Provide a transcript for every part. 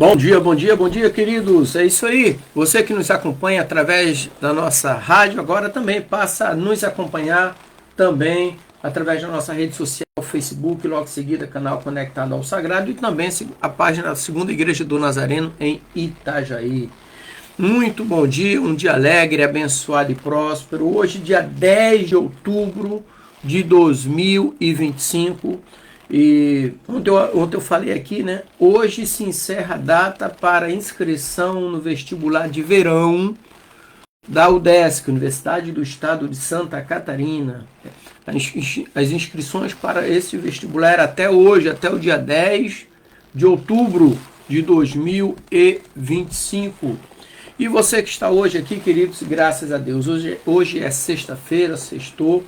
Bom dia, queridos. É isso aí. Você que nos acompanha através da nossa rádio, agora também passa a nos acompanhar também através da nossa rede social, Facebook, logo em seguida, canal Conectado ao Sagrado e também a página da Segunda Igreja do Nazareno em Itajaí. Muito bom dia, um dia alegre, abençoado e próspero. Hoje, dia 10 de outubro de 2025. E ontem eu falei aqui, né? Hoje se encerra a data para inscrição no vestibular de verão da UDESC, Universidade do Estado de Santa Catarina. As inscrições para esse vestibular até hoje, até o dia 10 de outubro de 2025. E você que está hoje aqui, queridos, graças a Deus. Hoje é sexta-feira, sextou,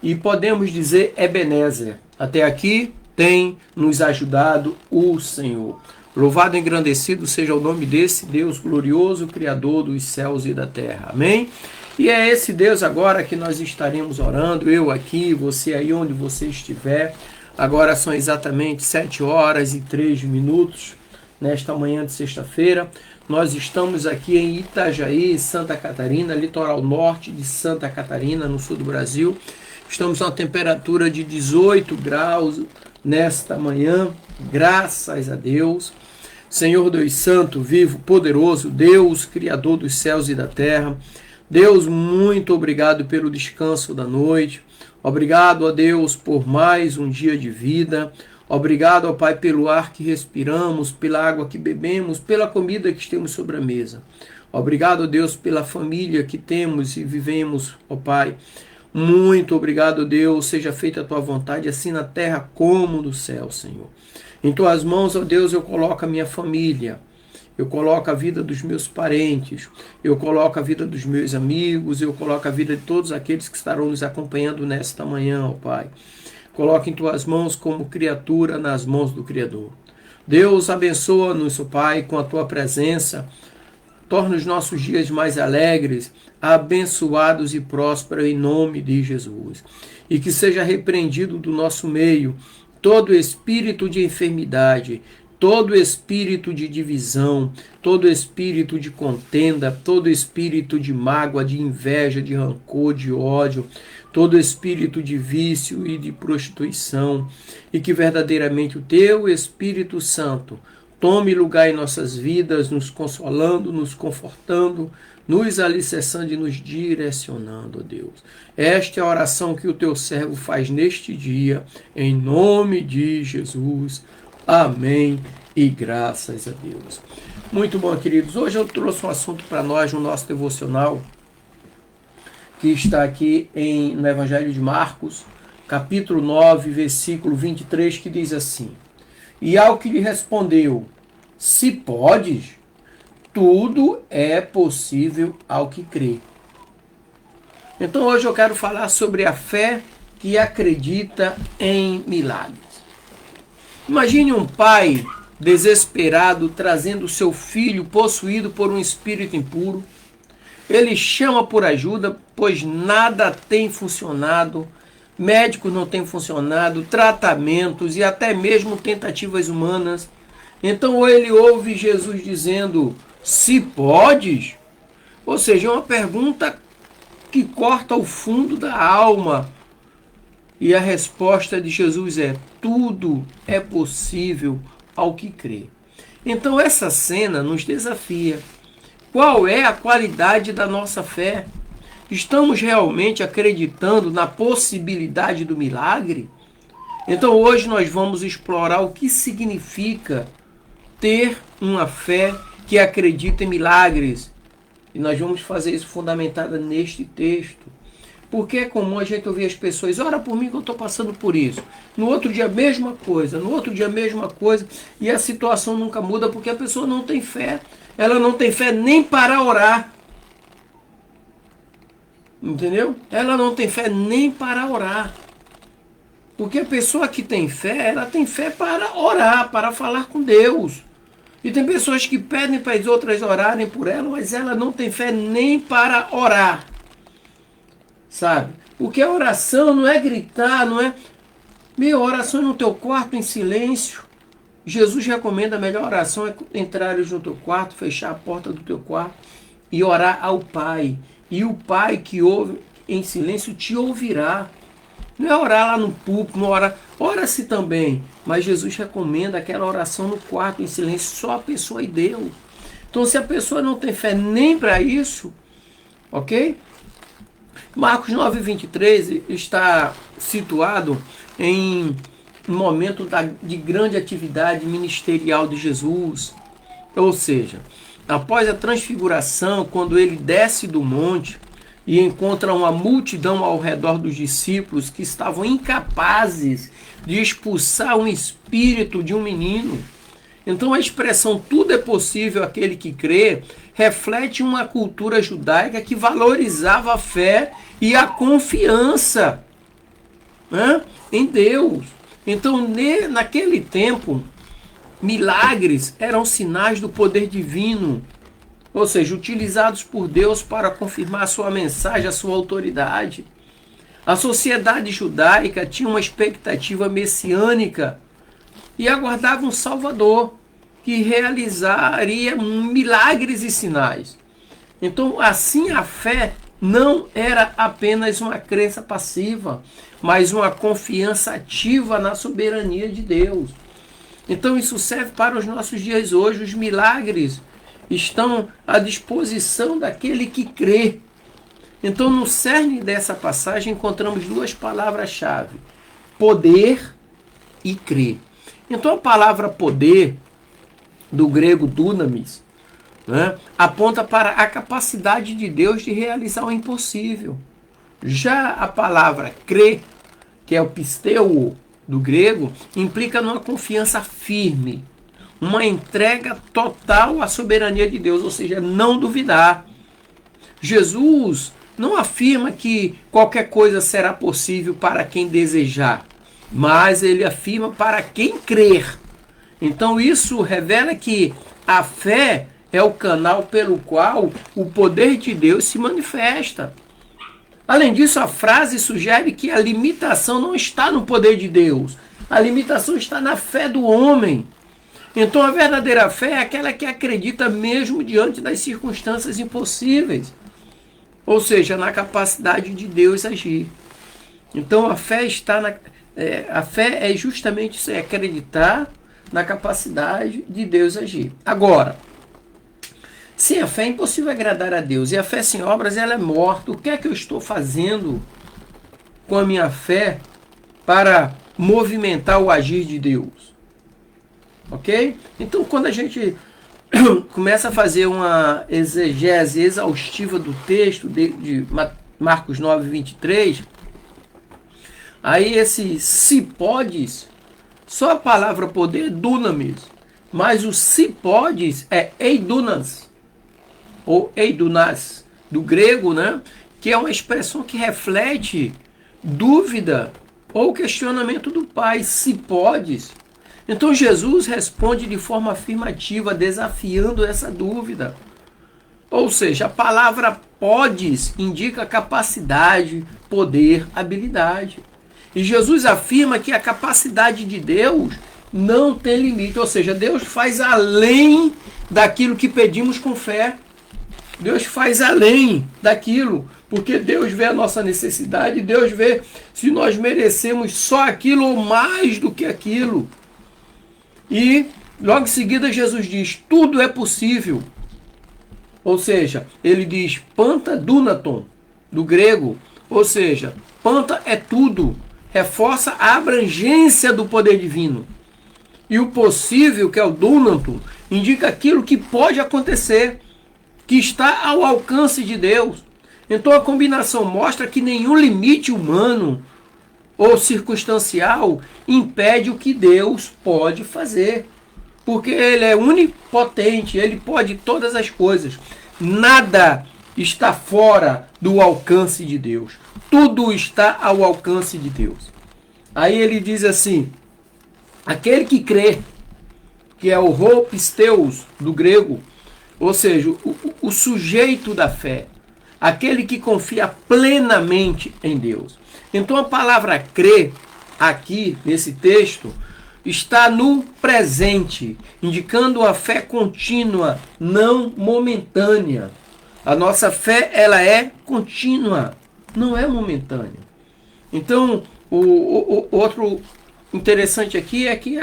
e podemos dizer Ebenezer. Até aqui tem nos ajudado o Senhor. Louvado e engrandecido seja o nome desse Deus glorioso, Criador dos céus e da terra. Amém? E é esse Deus agora que nós estaremos orando, eu aqui, você aí onde você estiver. Agora são exatamente 7 horas e 3 minutos, nesta manhã de sexta-feira. Nós estamos aqui em Itajaí, Santa Catarina, litoral norte de Santa Catarina, no sul do Brasil. Estamos a uma temperatura de 18 graus nesta manhã, graças a Deus. Senhor Deus Santo, vivo, poderoso, Deus, Criador dos céus e da terra. Deus, muito obrigado pelo descanso da noite. Obrigado a Deus por mais um dia de vida. Obrigado, ó Pai, pelo ar que respiramos, pela água que bebemos, pela comida que temos sobre a mesa. Obrigado, Deus, pela família que temos e vivemos, ó Pai. Muito obrigado, Deus, seja feita a tua vontade, assim na terra como no céu, Senhor. Em tuas mãos, ó Deus, eu coloco a minha família, eu coloco a vida dos meus parentes, eu coloco a vida dos meus amigos, eu coloco a vida de todos aqueles que estarão nos acompanhando nesta manhã, ó Pai. Coloque em tuas mãos como criatura nas mãos do Criador. Deus, abençoa-nos, ó Pai, com a tua presença. Torna os nossos dias mais alegres, abençoados e prósperos em nome de Jesus. E que seja repreendido do nosso meio todo espírito de enfermidade, todo espírito de divisão, todo espírito de contenda, todo espírito de mágoa, de inveja, de rancor, de ódio, todo espírito de vício e de prostituição. E que verdadeiramente o teu Espírito Santo tome lugar em nossas vidas, nos consolando, nos confortando, nos alicerçando e nos direcionando, ó Deus. Esta é a oração que o teu servo faz neste dia, em nome de Jesus. Amém e graças a Deus. Muito bom, queridos. Hoje eu trouxe um assunto para nós no nosso devocional, que está aqui no Evangelho de Marcos, capítulo 9, versículo 23, que diz assim: E ao que lhe respondeu, se podes, tudo é possível ao que crê. Então hoje eu quero falar sobre a fé que acredita em milagres. Imagine um pai desesperado trazendo seu filho possuído por um espírito impuro. Ele chama por ajuda, pois nada tem funcionado, médicos não têm funcionado, tratamentos e até mesmo tentativas humanas. Então ele ouve Jesus dizendo, se podes? Ou seja, é uma pergunta que corta o fundo da alma. E a resposta de Jesus é, tudo é possível ao que crê. Então essa cena nos desafia. Qual é a qualidade da nossa fé? Estamos realmente acreditando na possibilidade do milagre? Então hoje nós vamos explorar o que significa ter uma fé que acredita em milagres. E nós vamos fazer isso fundamentada neste texto. Porque é comum a gente ouvir as pessoas, ora por mim que eu estou passando por isso. No outro dia a mesma coisa, no outro dia a mesma coisa. E a situação nunca muda porque a pessoa não tem fé. Ela não tem fé nem para orar. Entendeu? Ela não tem fé nem para orar. Porque a pessoa que tem fé, ela tem fé para orar, para falar com Deus. E tem pessoas que pedem para as outras orarem por ela, mas ela não tem fé nem para orar. Sabe? Porque a oração não é gritar, não é... Meu, oração é no teu quarto em silêncio. Jesus recomenda a melhor oração é entrares no teu quarto, fechar a porta do teu quarto e orar ao Pai. E o Pai que ouve em silêncio te ouvirá. Não é orar lá no púlpito, não ora-se também, mas Jesus recomenda aquela oração no quarto, em silêncio, só a pessoa e Deus. Então, se a pessoa não tem fé nem para isso, ok? Marcos 9:23 está situado em um momento de grande atividade ministerial de Jesus. Ou seja, após a transfiguração, quando ele desce do monte e encontra uma multidão ao redor dos discípulos que estavam incapazes de expulsar um espírito de um menino. Então a expressão tudo é possível àquele que crê reflete uma cultura judaica que valorizava a fé e a confiança, né, em Deus. Então naquele tempo, milagres eram sinais do poder divino, ou seja, utilizados por Deus para confirmar a sua mensagem, a sua autoridade. A sociedade judaica tinha uma expectativa messiânica e aguardava um Salvador que realizaria milagres e sinais. Então, assim, a fé não era apenas uma crença passiva, mas uma confiança ativa na soberania de Deus. Então, isso serve para os nossos dias hoje. Os milagres estão à disposição daquele que crê. Então, no cerne dessa passagem, encontramos duas palavras-chave: poder e crer. Então, a palavra poder, do grego dunamis, né, aponta para a capacidade de Deus de realizar o impossível. Já a palavra crer, que é o pisteuo do grego, implica numa confiança firme, uma entrega total à soberania de Deus, ou seja, não duvidar. Jesus não afirma que qualquer coisa será possível para quem desejar, mas ele afirma para quem crer. Então isso revela que a fé é o canal pelo qual o poder de Deus se manifesta. Além disso, a frase sugere que a limitação não está no poder de Deus. A limitação está na fé do homem. Então a verdadeira fé é aquela que acredita mesmo diante das circunstâncias impossíveis. Ou seja, na capacidade de Deus agir. Então a fé a fé é justamente isso, é acreditar na capacidade de Deus agir. Agora, sem a fé é impossível agradar a Deus. E a fé sem obras, ela é morta. O que é que eu estou fazendo com a minha fé para movimentar o agir de Deus? Ok? Então, quando a gente começa a fazer uma exegese exaustiva do texto de Marcos 9:23, aí esse se podes, só a palavra poder é dunamis, mas o se podes é eidunas, ou eidunas, do grego, né? Que é uma expressão que reflete dúvida ou questionamento do Pai. Se podes. Então Jesus responde de forma afirmativa, desafiando essa dúvida. Ou seja, a palavra podes indica capacidade, poder, habilidade. E Jesus afirma que a capacidade de Deus não tem limite. Ou seja, Deus faz além daquilo que pedimos com fé. Deus faz além daquilo, porque Deus vê a nossa necessidade, Deus vê se nós merecemos só aquilo ou mais do que aquilo. E logo em seguida Jesus diz, tudo é possível. Ou seja, ele diz panta dunaton, do grego. Ou seja, panta é tudo. Reforça a abrangência do poder divino. E o possível, que é o dunaton, indica aquilo que pode acontecer, que está ao alcance de Deus. Então a combinação mostra que nenhum limite humano ou circunstancial impede o que Deus pode fazer. Porque ele é onipotente, ele pode todas as coisas. Nada está fora do alcance de Deus. Tudo está ao alcance de Deus. Aí ele diz assim, aquele que crê, que é o ho pisteus do grego, ou seja, o sujeito da fé, aquele que confia plenamente em Deus. Então a palavra crer, aqui nesse texto, está no presente, indicando a fé contínua, não momentânea. A nossa fé, ela é contínua, não é momentânea. Então, o outro interessante aqui é que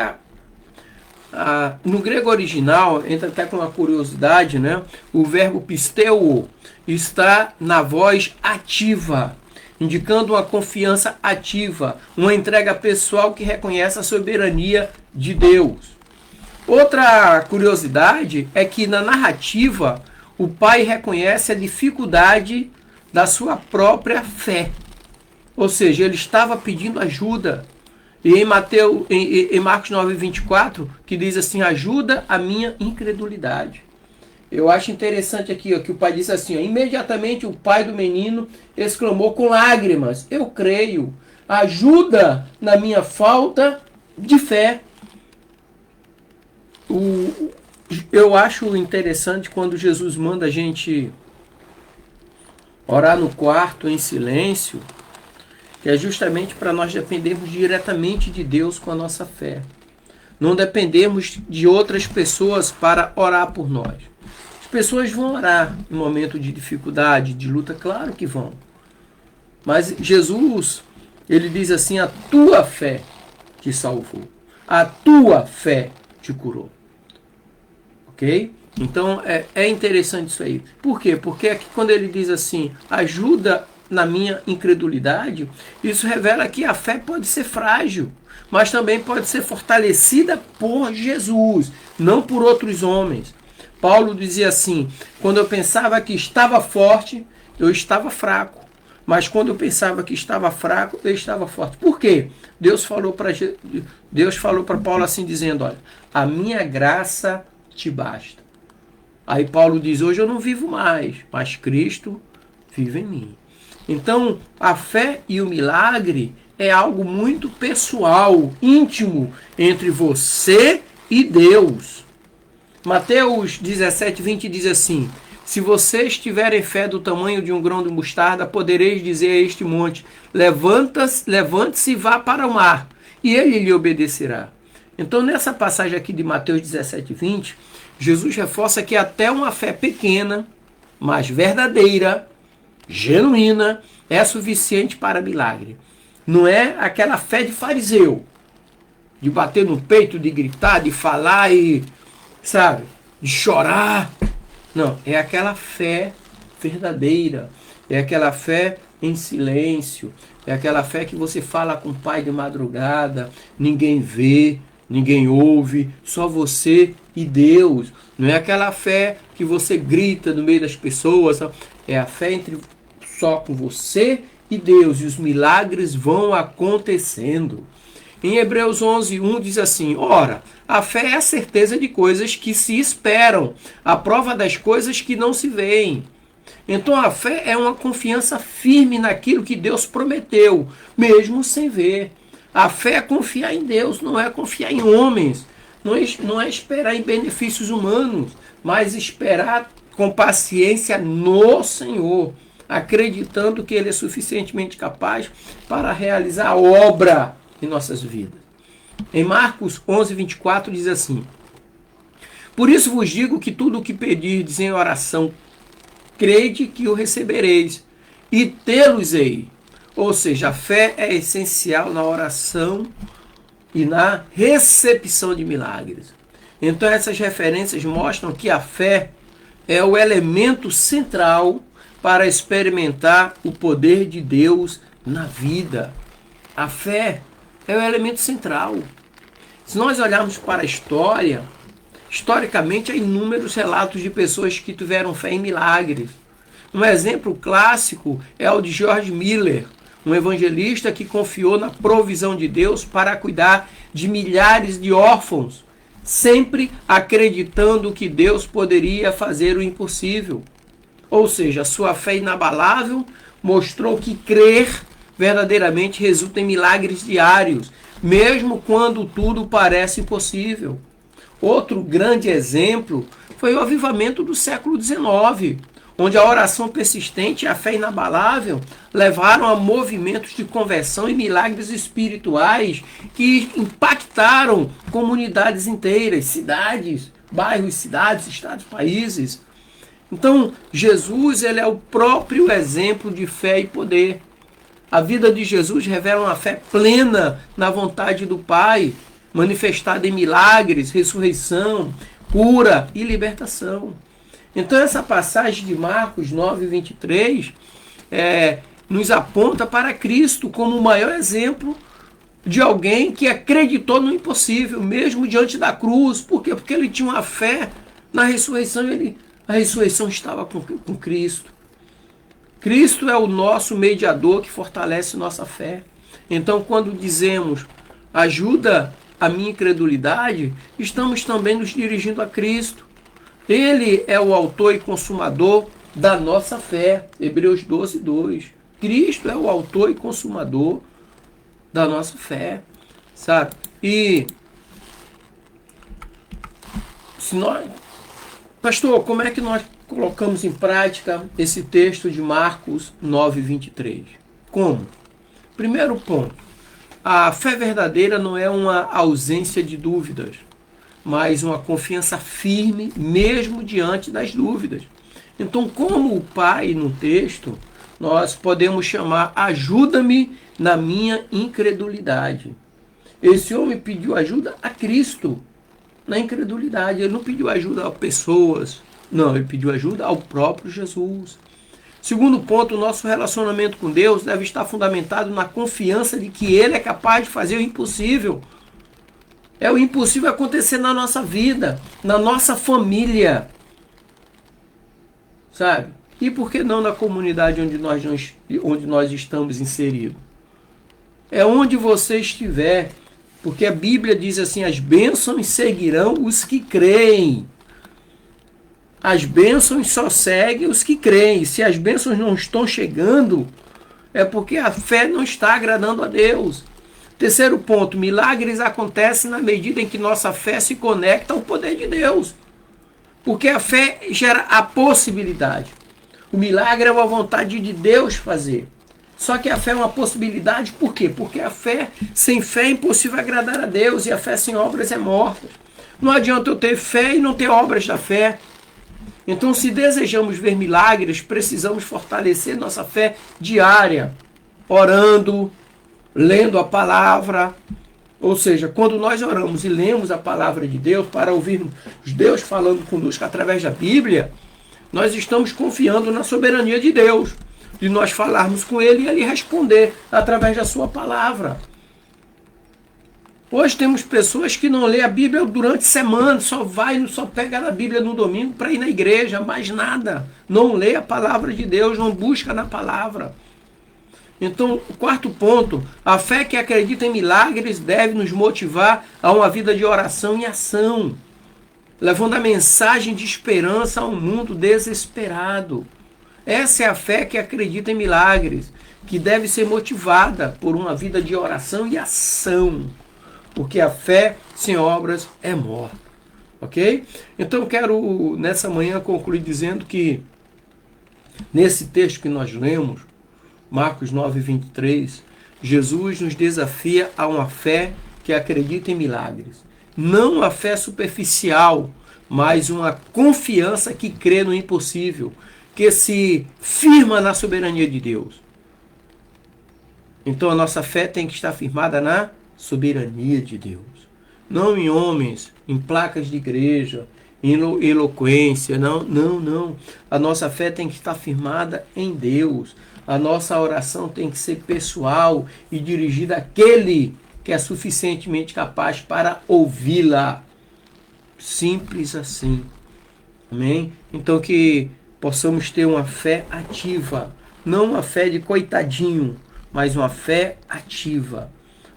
no grego original, entra até com uma curiosidade, né? O verbo pisteuo está na voz ativa, indicando uma confiança ativa, uma entrega pessoal que reconhece a soberania de Deus. Outra curiosidade é que na narrativa, o pai reconhece a dificuldade da sua própria fé. Ou seja, ele estava pedindo ajuda. E em Marcos 9:24, que diz assim, ajuda a minha incredulidade. Eu acho interessante aqui, ó, que o pai diz assim, ó, imediatamente o pai do menino exclamou com lágrimas, eu creio, ajuda na minha falta de fé. Eu acho interessante quando Jesus manda a gente orar no quarto em silêncio, que é justamente para nós dependermos diretamente de Deus com a nossa fé. Não dependemos de outras pessoas para orar por nós. As pessoas vão orar em momento de dificuldade, de luta, claro que vão. Mas Jesus, ele diz assim, a tua fé te salvou. A tua fé te curou. Ok? Então, é interessante isso aí. Por quê? Porque aqui quando ele diz assim, ajuda na minha incredulidade, isso revela que a fé pode ser frágil, mas também pode ser fortalecida por Jesus, não por outros homens. Paulo dizia assim, quando eu pensava que estava forte, eu estava fraco. Mas quando eu pensava que estava fraco, eu estava forte. Por quê? Deus falou para Paulo assim, dizendo, olha, a minha graça te basta. Aí Paulo diz, hoje eu não vivo mais, mas Cristo vive em mim. Então, a fé e o milagre é algo muito pessoal, íntimo, entre você e Deus. Mateus 17:20 diz assim, se vocês tiverem fé do tamanho de um grão de mostarda, podereis dizer a este monte, levante-se e vá para o mar, e ele lhe obedecerá. Então, nessa passagem aqui de Mateus 17:20, Jesus reforça que até uma fé pequena, mas verdadeira, genuína, é suficiente para milagre. Não é aquela fé de fariseu, de bater no peito, de gritar, de falar e, sabe, de chorar. Não, é aquela fé verdadeira, é aquela fé em silêncio, é aquela fé que você fala com o pai de madrugada, ninguém vê, ninguém ouve, só você e Deus. Não é aquela fé que você grita no meio das pessoas, é a fé só com você e Deus, e os milagres vão acontecendo. Em Hebreus 11:1 diz assim, ora, a fé é a certeza de coisas que se esperam, a prova das coisas que não se veem. Então a fé é uma confiança firme naquilo que Deus prometeu, mesmo sem ver. A fé é confiar em Deus, não é confiar em homens, não é esperar em benefícios humanos, mas esperar com paciência no Senhor, acreditando que Ele é suficientemente capaz para realizar a obra em nossas vidas. Em Marcos 11:24 diz assim, por isso vos digo que tudo o que pedirdes em oração, crede que o recebereis, e tê-los-ei. Ou seja, a fé é essencial na oração e na recepção de milagres. Então essas referências mostram que a fé é o elemento central para experimentar o poder de Deus na vida. A fé é o elemento central. Se nós olharmos para a história, historicamente há inúmeros relatos de pessoas que tiveram fé em milagres. Um exemplo clássico é o de George Miller, um evangelista que confiou na provisão de Deus para cuidar de milhares de órfãos, sempre acreditando que Deus poderia fazer o impossível. Ou seja, sua fé inabalável mostrou que crer verdadeiramente resulta em milagres diários, mesmo quando tudo parece impossível. Outro grande exemplo foi o avivamento do século XIX. onde a oração persistente e a fé inabalável levaram a movimentos de conversão e milagres espirituais que impactaram comunidades inteiras, cidades, bairros, cidades, estados, países. Então, Jesus, ele é o próprio exemplo de fé e poder. A vida de Jesus revela uma fé plena na vontade do Pai, manifestada em milagres, ressurreição, cura e libertação. Então, essa passagem de Marcos 9, 23 nos aponta para Cristo como o maior exemplo de alguém que acreditou no impossível, mesmo diante da cruz. Por quê? Porque ele tinha uma fé na ressurreição. A ressurreição estava com Cristo. Cristo é o nosso mediador que fortalece nossa fé. Então, quando dizemos ajuda a minha incredulidade, estamos também nos dirigindo a Cristo. Ele é o autor e consumador da nossa fé. Hebreus 12, 2. Cristo é o autor e consumador da nossa fé, sabe? E se nós, pastor, como é que nós colocamos em prática esse texto de Marcos 9, 23? Como? Primeiro ponto, a fé verdadeira não é uma ausência de dúvidas, mas uma confiança firme mesmo diante das dúvidas. Então, como o Pai no texto, nós podemos chamar ajuda-me na minha incredulidade. Esse homem pediu ajuda a Cristo na incredulidade. Ele não pediu ajuda a pessoas. Não, ele pediu ajuda ao próprio Jesus. Segundo ponto, o nosso relacionamento com Deus deve estar fundamentado na confiança de que Ele é capaz de fazer o impossível. É o impossível acontecer na nossa vida, na nossa família. Sabe? E por que não na comunidade onde nós estamos inseridos? É onde você estiver, porque a Bíblia diz assim, as bênçãos seguirão os que creem. As bênçãos só seguem os que creem. Se as bênçãos não estão chegando, é porque a fé não está agradando a Deus. Terceiro ponto, milagres acontecem na medida em que nossa fé se conecta ao poder de Deus. Porque a fé gera a possibilidade. O milagre é uma vontade de Deus fazer. Só que a fé é uma possibilidade, por quê? Porque a fé, sem fé é impossível agradar a Deus, e a fé sem obras é morta. Não adianta eu ter fé e não ter obras da fé. Então, se desejamos ver milagres, precisamos fortalecer nossa fé diária, orando, lendo a palavra. Ou seja, quando nós oramos e lemos a palavra de Deus para ouvirmos Deus falando conosco através da Bíblia, nós estamos confiando na soberania de Deus, de nós falarmos com Ele e Ele responder através da sua palavra. Hoje temos pessoas que não lê a Bíblia durante a semana, só pega a Bíblia no domingo para ir na igreja, mais nada. Não lê a palavra de Deus, não busca na palavra. Então, o quarto ponto, a fé que acredita em milagres deve nos motivar a uma vida de oração e ação, levando a mensagem de esperança a um mundo desesperado. Essa é a fé que acredita em milagres, que deve ser motivada por uma vida de oração e ação, porque a fé sem obras é morta. Ok? Então eu quero nessa manhã concluir dizendo que nesse texto que nós lemos, Marcos 9, 23, Jesus nos desafia a uma fé que acredita em milagres. Não a fé superficial, mas uma confiança que crê no impossível, que se firma na soberania de Deus. Então a nossa fé tem que estar firmada na soberania de Deus. Não em homens, em placas de igreja, em eloquência, não. A nossa fé tem que estar firmada em Deus. A nossa oração tem que ser pessoal e dirigida àquele que é suficientemente capaz para ouvi-la. Simples assim. Amém? Então que possamos ter uma fé ativa, não uma fé de coitadinho, mas uma fé ativa.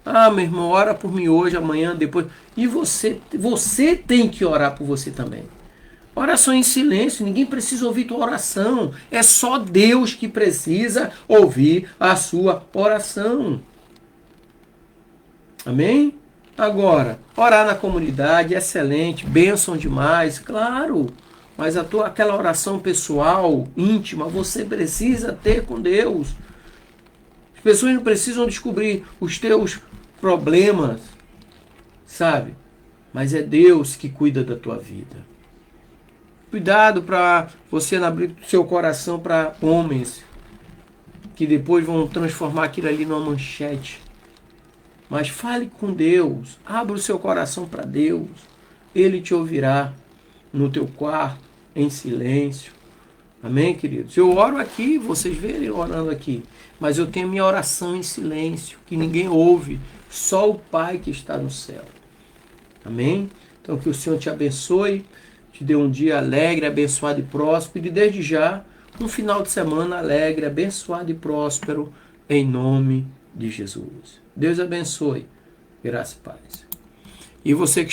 Ah, meu irmão, ora por mim hoje, amanhã, depois. E você tem que orar por você também. Oração em silêncio, ninguém precisa ouvir tua oração. É só Deus que precisa ouvir a sua oração. Amém? Agora, orar na comunidade, excelente, bênção demais, claro. mas aquela oração pessoal, íntima, você precisa ter com Deus. As pessoas não precisam descobrir os teus problemas, sabe? Mas é Deus que cuida da tua vida. Cuidado para você não abrir seu coração para homens que depois vão transformar aquilo ali numa manchete. Mas fale com Deus, abra o seu coração para Deus. Ele te ouvirá no teu quarto, em silêncio. Amém, queridos? Eu oro aqui, vocês verem eu orando aqui, mas eu tenho minha oração em silêncio, que ninguém ouve, só o Pai que está no céu. Amém? Então que o Senhor te abençoe, te dê um dia alegre, abençoado e próspero, e desde já, um final de semana alegre, abençoado e próspero, em nome de Jesus. Deus abençoe. Graça e paz. E você que